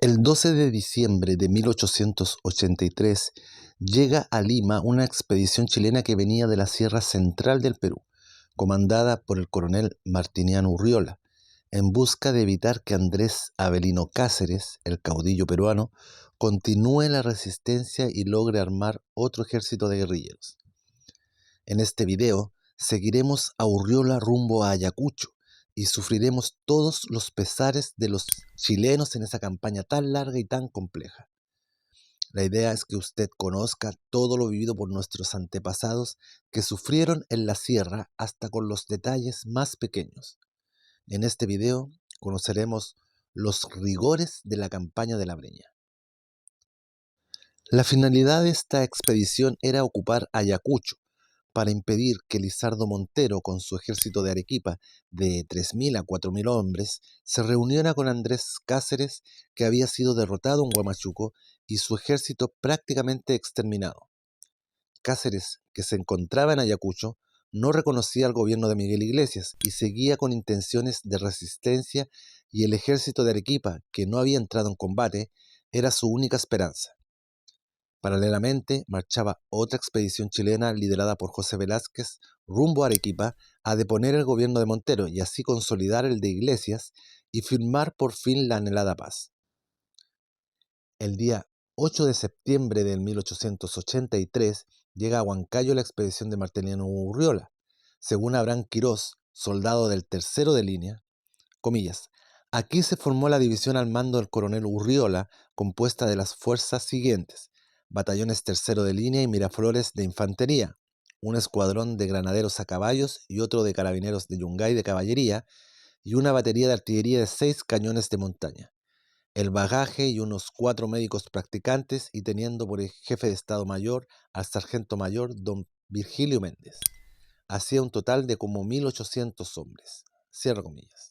El 12 de diciembre de 1883 llega a Lima una expedición chilena que venía de la Sierra Central del Perú, comandada por el coronel Martiniano Urriola, en busca de evitar que Andrés Avelino Cáceres, el caudillo peruano, continúe la resistencia y logre armar otro ejército de guerrilleros. En este video seguiremos a Urriola rumbo a Ayacucho y sufriremos todos los pesares de los chilenos en esa campaña tan larga y tan compleja. La idea es que usted conozca todo lo vivido por nuestros antepasados que sufrieron en la sierra hasta con los detalles más pequeños. En este video conoceremos los rigores de la campaña de la Breña. La finalidad de esta expedición era ocupar Ayacucho, para impedir que Lizardo Montero, con su ejército de Arequipa de 3.000 a 4.000 hombres, se reuniera con Andrés Cáceres, que había sido derrotado en Huamachuco y su ejército prácticamente exterminado. Cáceres, que se encontraba en Ayacucho, no reconocía al gobierno de Miguel Iglesias y seguía con intenciones de resistencia, y el ejército de Arequipa, que no había entrado en combate, era su única esperanza. Paralelamente, marchaba otra expedición chilena liderada por José Velázquez rumbo a Arequipa a deponer el gobierno de Montero y así consolidar el de Iglesias y firmar por fin la anhelada paz. El día 8 de septiembre de 1883 llega a Huancayo la expedición de Martiniano Urriola. Según Abraham Quirós, soldado del tercero de línea, comillas, aquí se formó la división al mando del coronel Urriola, compuesta de las fuerzas siguientes: batallones tercero de línea y Miraflores de infantería, un escuadrón de granaderos a caballos y otro de carabineros de Yungay de caballería, y una batería de artillería de 6 cañones de montaña, el bagaje y unos 4 médicos practicantes, y teniendo por jefe de Estado Mayor al sargento mayor don Virgilio Méndez. Hacía un total de como 1.800 hombres. Cierro comillas.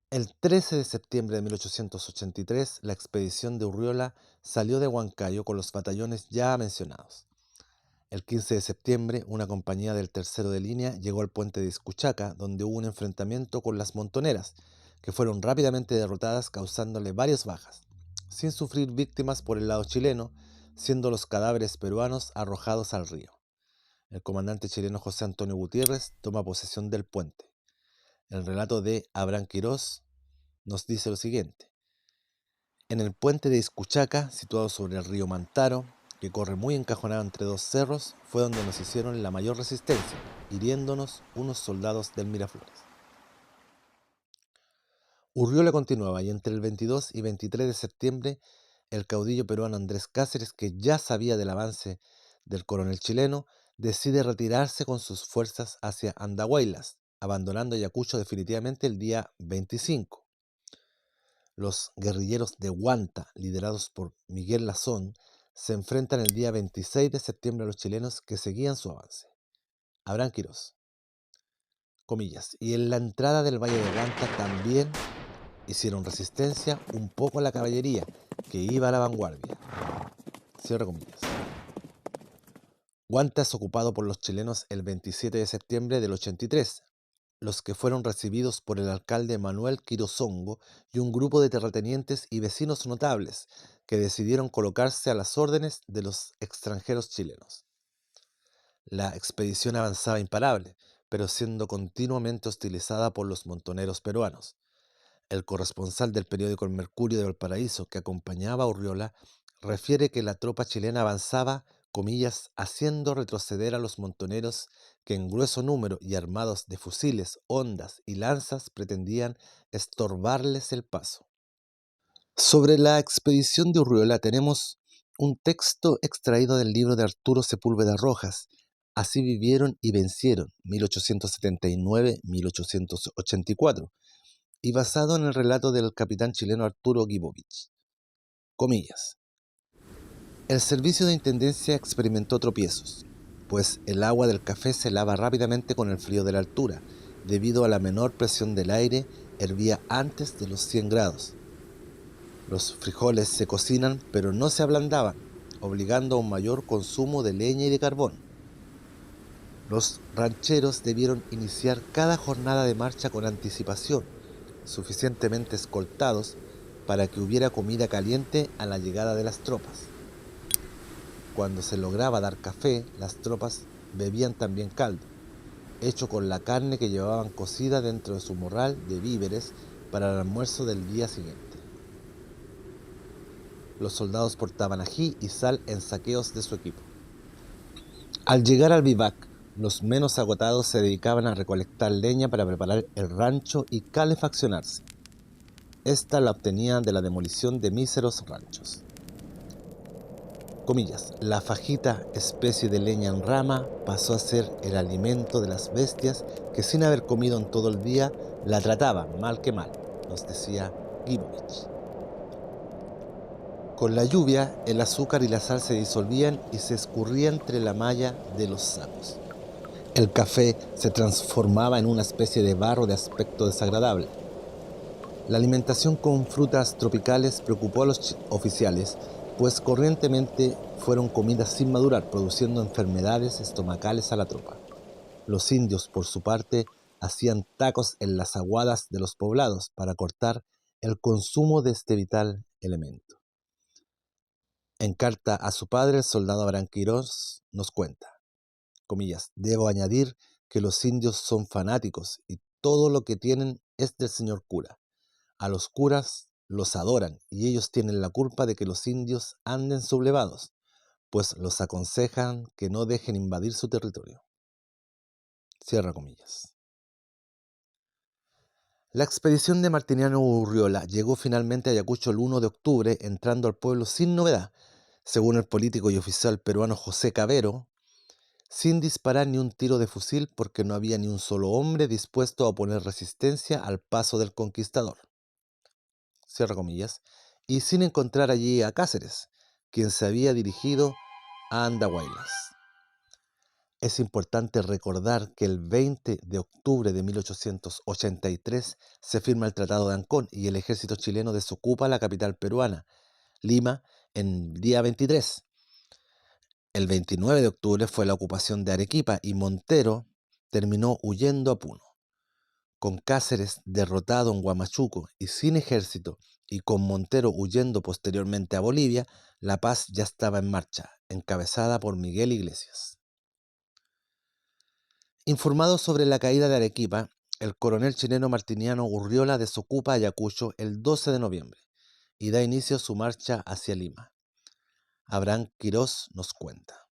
El 13 de septiembre de 1883, la expedición de Urriola salió de Huancayo con los batallones ya mencionados. El 15 de septiembre, una compañía del tercero de línea llegó al puente de Iscuchaca, donde hubo un enfrentamiento con las montoneras, que fueron rápidamente derrotadas, causándole varias bajas, sin sufrir víctimas por el lado chileno, siendo los cadáveres peruanos arrojados al río. El comandante chileno José Antonio Gutiérrez toma posesión del puente. El relato de Abraham Quirós nos dice lo siguiente: en el puente de Iscuchaca, situado sobre el río Mantaro, que corre muy encajonado entre dos cerros, fue donde nos hicieron la mayor resistencia, hiriéndonos unos soldados del Miraflores. Urriola continuaba, y entre el 22 y 23 de septiembre, el caudillo peruano Andrés Cáceres, que ya sabía del avance del coronel chileno, decide retirarse con sus fuerzas hacia Andahuaylas, abandonando Ayacucho definitivamente el día 25. Los guerrilleros de Huanta, liderados por Miguel Lazón, se enfrentan el día 26 de septiembre a los chilenos, que seguían su avance. Abraham Quirós, comillas, y en la entrada del Valle de Huanta también hicieron resistencia un poco a la caballería, que iba a la vanguardia. Cierro comillas. Huanta es ocupado por los chilenos el 27 de septiembre del 83, los que fueron recibidos por el alcalde Manuel Quirozongo y un grupo de terratenientes y vecinos notables que decidieron colocarse a las órdenes de los extranjeros chilenos. La expedición avanzaba imparable, pero siendo continuamente hostilizada por los montoneros peruanos. El corresponsal del periódico El Mercurio de Valparaíso, que acompañaba a Urriola, refiere que la tropa chilena avanzaba, comillas, haciendo retroceder a los montoneros, que en grueso número y armados de fusiles, hondas y lanzas pretendían estorbarles el paso. Sobre la expedición de Urriola tenemos un texto extraído del libro de Arturo Sepúlveda Rojas, Así vivieron y vencieron, 1879-1884, y basado en el relato del capitán chileno Arturo Gibovich. Comillas. El servicio de intendencia experimentó tropiezos, pues el agua del café se lava rápidamente con el frío de la altura, debido a la menor presión del aire. Hervía antes de los 100 grados. Los frijoles se cocinan, pero no se ablandaban, obligando a un mayor consumo de leña y de carbón. Los rancheros debieron iniciar cada jornada de marcha con anticipación, suficientemente escoltados para que hubiera comida caliente a la llegada de las tropas. Cuando se lograba dar café, las tropas bebían también caldo, hecho con la carne que llevaban cocida dentro de su morral de víveres para el almuerzo del día siguiente. Los soldados portaban ají y sal en saqueos de su equipo. Al llegar al vivac, los menos agotados se dedicaban a recolectar leña para preparar el rancho y calefaccionarse. Esta la obtenían de la demolición de míseros ranchos. Comillas, la fajita, especie de leña en rama, pasó a ser el alimento de las bestias que sin haber comido en todo el día la trataban mal que mal, nos decía Gibovich. Con la lluvia, el azúcar y la sal se disolvían y se escurría entre la malla de los sacos. El café se transformaba en una especie de barro de aspecto desagradable. La alimentación con frutas tropicales preocupó a los oficiales, pues corrientemente fueron comidas sin madurar, produciendo enfermedades estomacales a la tropa. Los indios, por su parte, hacían tacos en las aguadas de los poblados para cortar el consumo de este vital elemento. En carta a su padre, el soldado Abraham Quirós nos cuenta, comillas, debo añadir que los indios son fanáticos y todo lo que tienen es del señor cura. A los curas los adoran y ellos tienen la culpa de que los indios anden sublevados, pues los aconsejan que no dejen invadir su territorio. Cierra comillas. La expedición de Martiniano Urriola llegó finalmente a Ayacucho el 1 de octubre, entrando al pueblo sin novedad, según el político y oficial peruano José Cavero, sin disparar ni un tiro de fusil porque no había ni un solo hombre dispuesto a oponer resistencia al paso del conquistador. Cierra comillas, y sin encontrar allí a Cáceres, quien se había dirigido a Andahuaylas. Es importante recordar que el 20 de octubre de 1883 se firma el Tratado de Ancón y el ejército chileno desocupa la capital peruana, Lima, en día 23. El 29 de octubre fue la ocupación de Arequipa y Montero terminó huyendo a Puno. Con Cáceres derrotado en Huamachuco y sin ejército, y con Montero huyendo posteriormente a Bolivia, la paz ya estaba en marcha, encabezada por Miguel Iglesias. Informado sobre la caída de Arequipa, el coronel chileno Martiniano Urriola desocupa Ayacucho el 12 de noviembre y da inicio a su marcha hacia Lima. Abraham Quirós nos cuenta.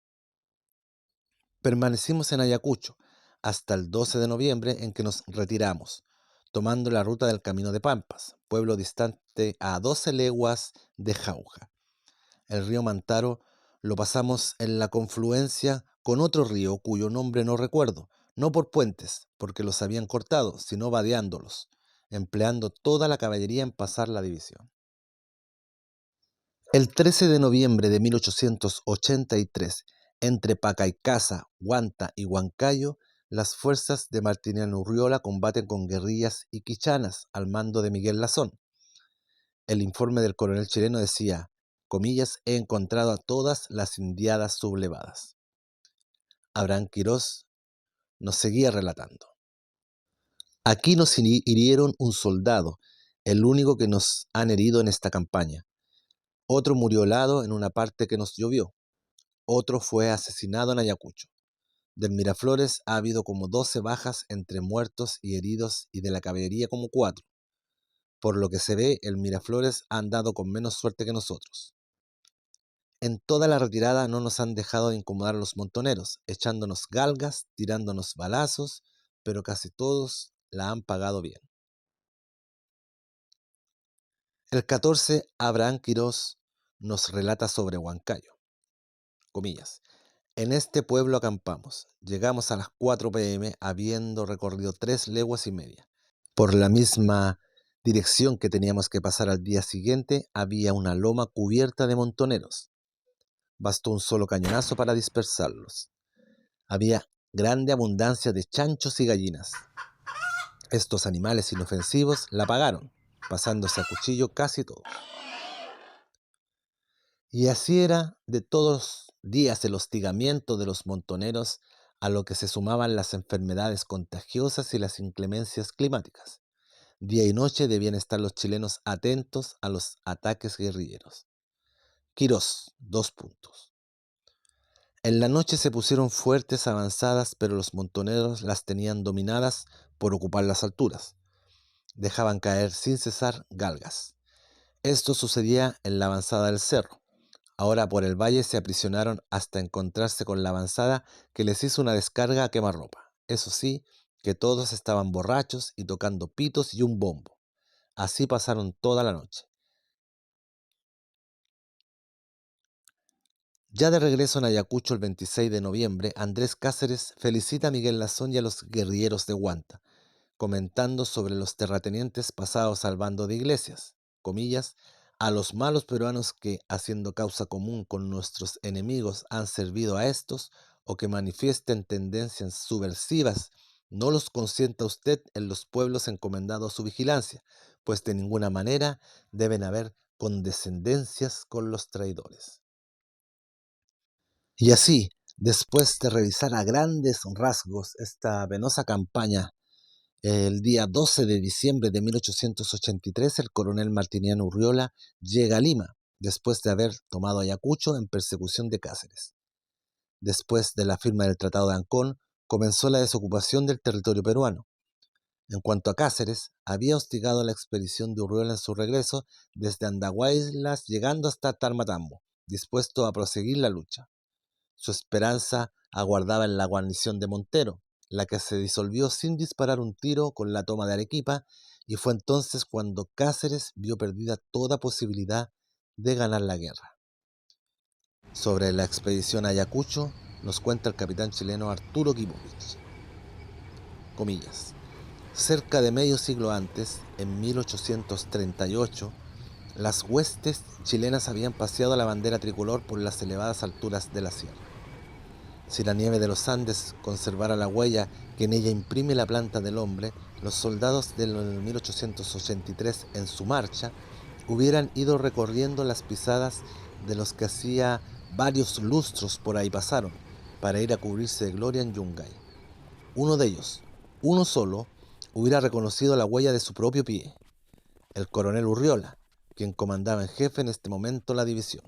Permanecimos en Ayacucho hasta el 12 de noviembre en que nos retiramos, tomando la ruta del Camino de Pampas, pueblo distante a 12 leguas de Jauja. El río Mantaro lo pasamos en la confluencia con otro río cuyo nombre no recuerdo, no por puentes, porque los habían cortado, sino vadeándolos, empleando toda la caballería en pasar la división. El 13 de noviembre de 1883, entre Pacaicasa, Huanta y Huancayo, las fuerzas de Martiniano Urriola combaten con guerrillas iquichanas al mando de Miguel Lazón. El informe del coronel chileno decía, comillas, he encontrado a todas las indiadas sublevadas. Abraham Quirós nos seguía relatando. Aquí nos hirieron un soldado, el único que nos han herido en esta campaña. Otro murió helado en una parte que nos llovió. Otro fue asesinado en Ayacucho. Del Miraflores ha habido como 12 bajas entre muertos y heridos y de la caballería como 4. Por lo que se ve, el Miraflores ha andado con menos suerte que nosotros. En toda la retirada no nos han dejado de incomodar los montoneros, echándonos galgas, tirándonos balazos, pero casi todos la han pagado bien. El 14, Abraham Quirós nos relata sobre Huancayo. Comillas. En este pueblo acampamos. Llegamos a las 4 p.m. habiendo recorrido 3 leguas y media. Por la misma dirección que teníamos que pasar al día siguiente, había una loma cubierta de montoneros. Bastó un solo cañonazo para dispersarlos. Había grande abundancia de chanchos y gallinas. Estos animales inofensivos la pagaron, pasándose a cuchillo casi todo. Y así era de todos días el hostigamiento de los montoneros, a lo que se sumaban las enfermedades contagiosas y las inclemencias climáticas. Día y noche debían estar los chilenos atentos a los ataques guerrilleros. Quirós, 2 puntos. En la noche se pusieron fuertes avanzadas, pero los montoneros las tenían dominadas por ocupar las alturas. Dejaban caer sin cesar galgas. Esto sucedía en la avanzada del cerro. Ahora por el valle se aprisionaron hasta encontrarse con la avanzada, que les hizo una descarga a quemarropa. Eso sí, que todos estaban borrachos y tocando pitos y un bombo. Así pasaron toda la noche. Ya de regreso en Ayacucho el 26 de noviembre, Andrés Cáceres felicita a Miguel Lazón y a los guerrilleros de Huanta, comentando sobre los terratenientes pasados al bando de Iglesias, comillas, a los malos peruanos que, haciendo causa común con nuestros enemigos, han servido a estos, o que manifiesten tendencias subversivas, no los consienta usted en los pueblos encomendados a su vigilancia, pues de ninguna manera deben haber condescendencias con los traidores. Y así, después de revisar a grandes rasgos esta penosa campaña, el día 12 de diciembre de 1883, el coronel Martiniano Urriola llega a Lima, después de haber tomado Ayacucho en persecución de Cáceres. Después de la firma del Tratado de Ancón, comenzó la desocupación del territorio peruano. En cuanto a Cáceres, había hostigado la expedición de Urriola en su regreso desde Andahuaylas, llegando hasta Tarmatambo, dispuesto a proseguir la lucha. Su esperanza aguardaba en la guarnición de Montero, la que se disolvió sin disparar un tiro con la toma de Arequipa, y fue entonces cuando Cáceres vio perdida toda posibilidad de ganar la guerra. Sobre la expedición a Ayacucho nos cuenta el capitán chileno Arturo Kipovich. Comillas. Cerca de medio siglo antes, en 1838, las huestes chilenas habían paseado la bandera tricolor por las elevadas alturas de la sierra. Si la nieve de los Andes conservara la huella que en ella imprime la planta del hombre, los soldados del 1883 en su marcha hubieran ido recorriendo las pisadas de los que hacía varios lustros por ahí pasaron, para ir a cubrirse de gloria en Yungay. Uno de ellos, uno solo, hubiera reconocido la huella de su propio pie, el coronel Urriola, quien comandaba en jefe en este momento la división.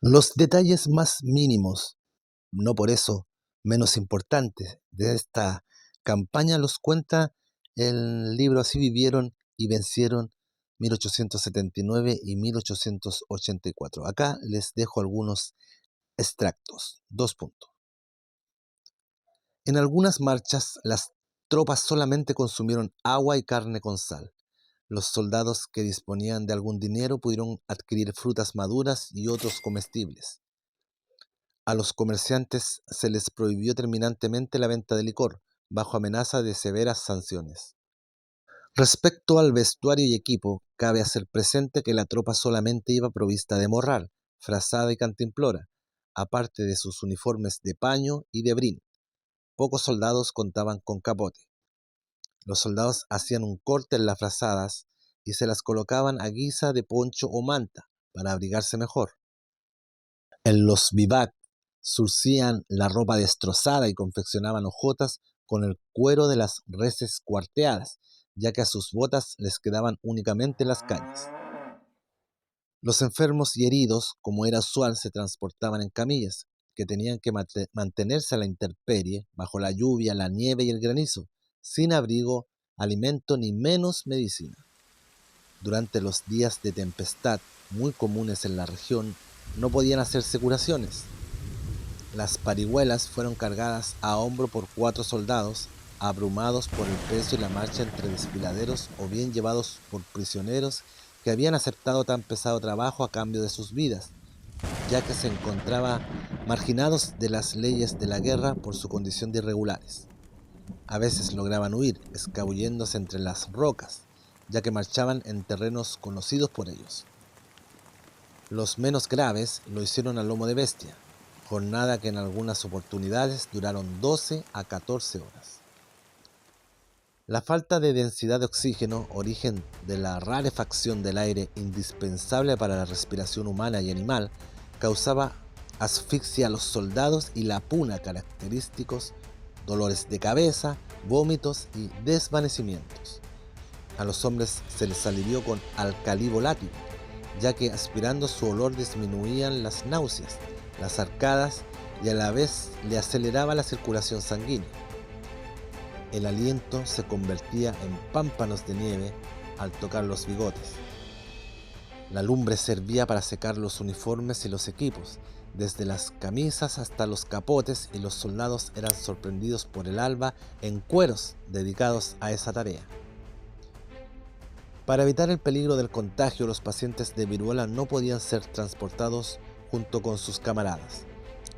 Los detalles más mínimos, no por eso menos importantes, de esta campaña los cuenta el libro Así vivieron y vencieron 1879 y 1884. Acá les dejo algunos extractos. 2 puntos. En algunas marchas las tropas solamente consumieron agua y carne con sal. Los soldados que disponían de algún dinero pudieron adquirir frutas maduras y otros comestibles. A los comerciantes se les prohibió terminantemente la venta de licor, bajo amenaza de severas sanciones. Respecto al vestuario y equipo, cabe hacer presente que la tropa solamente iba provista de morral, frazada y cantimplora, aparte de sus uniformes de paño y de brin. Pocos soldados contaban con capote. Los soldados hacían un corte en las frazadas y se las colocaban a guisa de poncho o manta para abrigarse mejor. En los vivac surcían la ropa destrozada y confeccionaban hojotas con el cuero de las reses cuarteadas, ya que a sus botas les quedaban únicamente las cañas. Los enfermos y heridos, como era usual, se transportaban en camillas, que tenían que mantenerse a la intemperie, bajo la lluvia, la nieve y el granizo, sin abrigo, alimento ni menos medicina. Durante los días de tempestad, muy comunes en la región, no podían hacerse curaciones. Las parihuelas fueron cargadas a hombro por 4 soldados, abrumados por el peso y la marcha entre desfiladeros, o bien llevados por prisioneros que habían aceptado tan pesado trabajo a cambio de sus vidas, ya que se encontraban marginados de las leyes de la guerra por su condición de irregulares. A veces lograban huir, escabulléndose entre las rocas, ya que marchaban en terrenos conocidos por ellos. Los menos graves lo hicieron a lomo de bestia, jornada que en algunas oportunidades duraron 12 a 14 horas. La falta de densidad de oxígeno, origen de la rarefacción del aire indispensable para la respiración humana y animal, causaba asfixia a los soldados y la puna, característicos dolores de cabeza, vómitos y desvanecimientos. A los hombres se les alivió con alcalí volátil, ya que aspirando su olor disminuían las náuseas, las arcadas y a la vez le aceleraba la circulación sanguínea. El aliento se convertía en pámpanos de nieve al tocar los bigotes. La lumbre servía para secar los uniformes y los equipos, desde las camisas hasta los capotes, y los soldados eran sorprendidos por el alba en cueros dedicados a esa tarea. Para evitar el peligro del contagio, los pacientes de viruela no podían ser transportados junto con sus camaradas.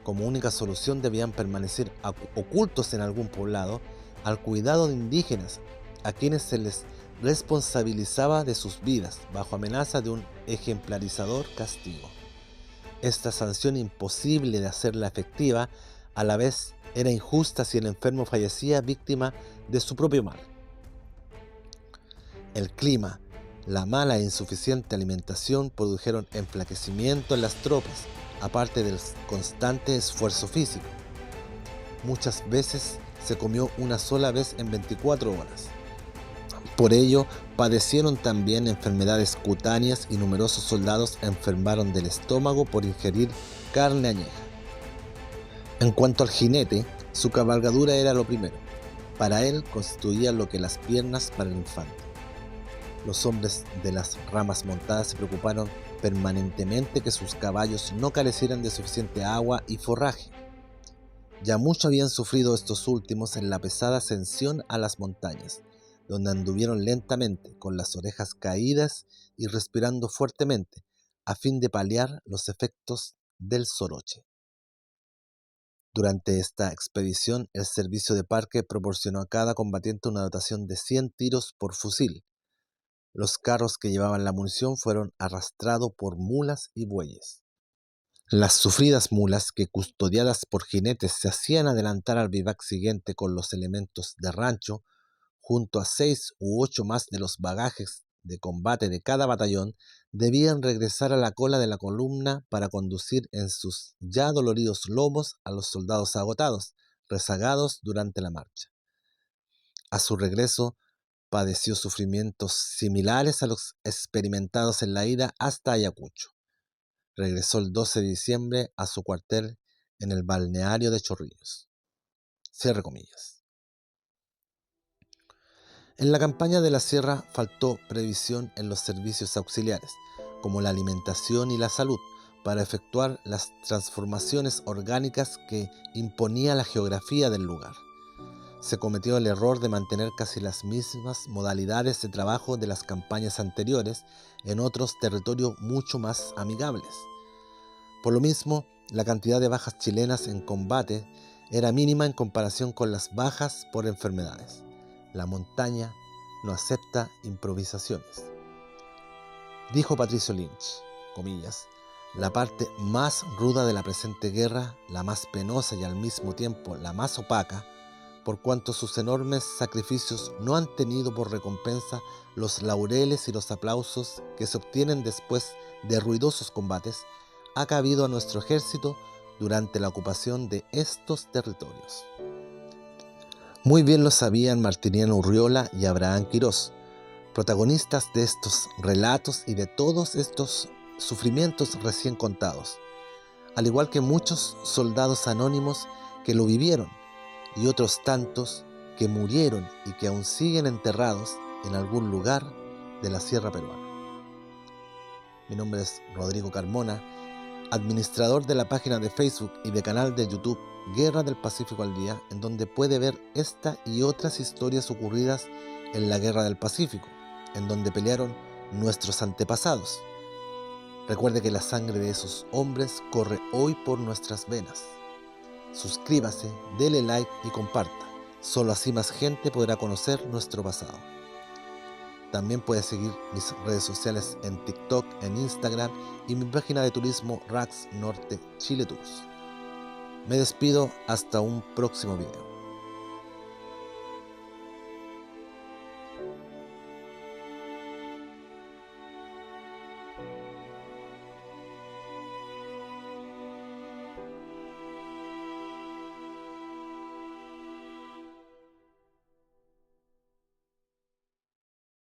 Como única solución debían permanecer ocultos en algún poblado, al cuidado de indígenas, a quienes se les responsabilizaba de sus vidas, bajo amenaza de un ejemplarizador castigo. Esta sanción, imposible de hacerla efectiva, a la vez era injusta si el enfermo fallecía víctima de su propio mal. El clima, la mala e insuficiente alimentación produjeron enflaquecimiento en las tropas, aparte del constante esfuerzo físico. Muchas veces se comió una sola vez en 24 horas. Por ello, padecieron también enfermedades cutáneas y numerosos soldados enfermaron del estómago por ingerir carne añeja. En cuanto al jinete, su cabalgadura era lo primero. Para él constituía lo que las piernas para el infante. Los hombres de las ramas montadas se preocuparon permanentemente que sus caballos no carecieran de suficiente agua y forraje. Ya mucho habían sufrido estos últimos en la pesada ascensión a las montañas, donde anduvieron lentamente, con las orejas caídas y respirando fuertemente, a fin de paliar los efectos del soroche. Durante esta expedición, el servicio de parque proporcionó a cada combatiente una dotación de 100 tiros por fusil. Los carros que llevaban la munición fueron arrastrados por mulas y bueyes. Las sufridas mulas, que custodiadas por jinetes se hacían adelantar al vivac siguiente con los elementos de rancho, junto a 6 u 8 más de los bagajes de combate de cada batallón, debían regresar a la cola de la columna para conducir en sus ya doloridos lomos a los soldados agotados, rezagados durante la marcha. A su regreso, padeció sufrimientos similares a los experimentados en la ida hasta Ayacucho. Regresó el 12 de diciembre a su cuartel en el balneario de Chorrillos. Cierre comillas. En la campaña de la Sierra faltó previsión en los servicios auxiliares, como la alimentación y la salud, para efectuar las transformaciones orgánicas que imponía la geografía del lugar. Se cometió el error de mantener casi las mismas modalidades de trabajo de las campañas anteriores en otros territorios mucho más amigables. Por lo mismo, la cantidad de bajas chilenas en combate era mínima en comparación con las bajas por enfermedades. La montaña no acepta improvisaciones. Dijo Patricio Lynch, comillas, la parte más ruda de la presente guerra, la más penosa y al mismo tiempo la más opaca, por cuanto sus enormes sacrificios no han tenido por recompensa los laureles y los aplausos que se obtienen después de ruidosos combates, ha cabido a nuestro ejército durante la ocupación de estos territorios. Muy bien lo sabían Martiniano Urriola y Abraham Quirós, protagonistas de estos relatos y de todos estos sufrimientos recién contados, al igual que muchos soldados anónimos que lo vivieron y otros tantos que murieron y que aún siguen enterrados en algún lugar de la Sierra Peruana. Mi nombre es Rodrigo Carmona, administrador de la página de Facebook y de canal de YouTube Guerra del Pacífico al Día, en donde puede ver esta y otras historias ocurridas en la Guerra del Pacífico, en donde pelearon nuestros antepasados. Recuerde que la sangre de esos hombres corre hoy por nuestras venas. Suscríbase, dele like y comparta. Solo así más gente podrá conocer nuestro pasado. También puedes seguir mis redes sociales en TikTok, en Instagram y mi página de turismo Rax Norte Chile Tours. Me despido hasta un próximo video.